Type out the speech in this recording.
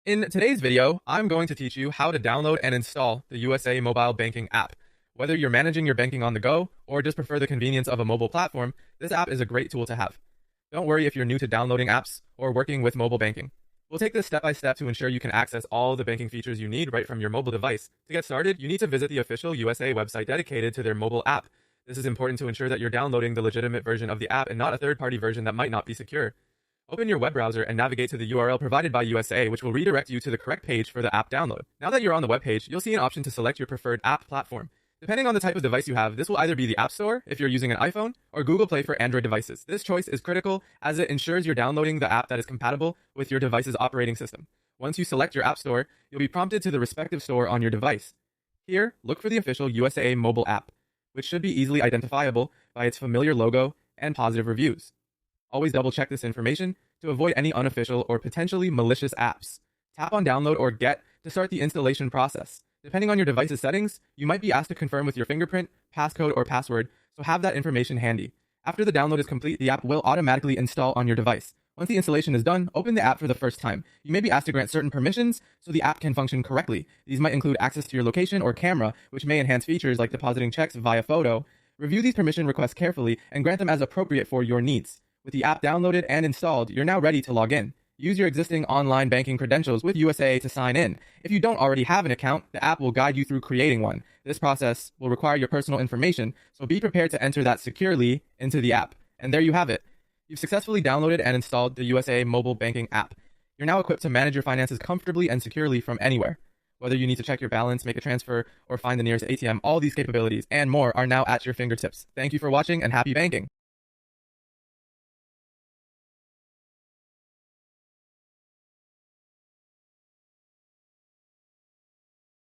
In today's video, I'm going to teach you how to download and install the USA mobile banking app. Whether you're managing your banking on the go or just prefer the convenience of a mobile platform, this app is a great tool to have. Don't worry if you're new to downloading apps or working with mobile banking. We'll take this step by step to ensure you can access all the banking features you need right from your mobile device. To get started, you need to visit the official USA website dedicated to their mobile app. This is important to ensure that you're downloading the legitimate version of the app and not a third-party version that might not be secure. Open your web browser and navigate to the URL provided by USA, which will redirect you to the correct page for the app download. Now that you're on the web page, you'll see an option to select your preferred app platform. Depending on the type of device you have, this will either be the App Store if you're using an iPhone or Google Play for Android devices. This choice is critical as it ensures you're downloading the app that is compatible with your device's operating system. Once you select your App Store, you'll be prompted to the respective store on your device. Here, look for the official USA mobile app, which should be easily identifiable by its familiar logo and positive reviews. Always double check this information to avoid any unofficial or potentially malicious apps. Tap on download or get to start the installation process. Depending on your device's settings, you might be asked to confirm with your fingerprint, passcode, or password, so have that information handy. After the download is complete, the app will automatically install on your device. Once the installation is done, open the app for the first time. You may be asked to grant certain permissions so the app can function correctly. These might include access to your location or camera, which may enhance features like depositing checks via photo. Review these permission requests carefully and grant them as appropriate for your needs. With the app downloaded and installed, you're now ready to log in. Use your existing online banking credentials with USA to sign in. If you don't already have an account, the app will guide you through creating one. This process will require your personal information, so be prepared to enter that securely into the app. And there you have it. You've successfully downloaded and installed the USA mobile banking app. You're now equipped to manage your finances comfortably and securely from anywhere. Whether you need to check your balance, make a transfer, or find the nearest ATM, all these capabilities and more are now at your fingertips. Thank you for watching and happy banking.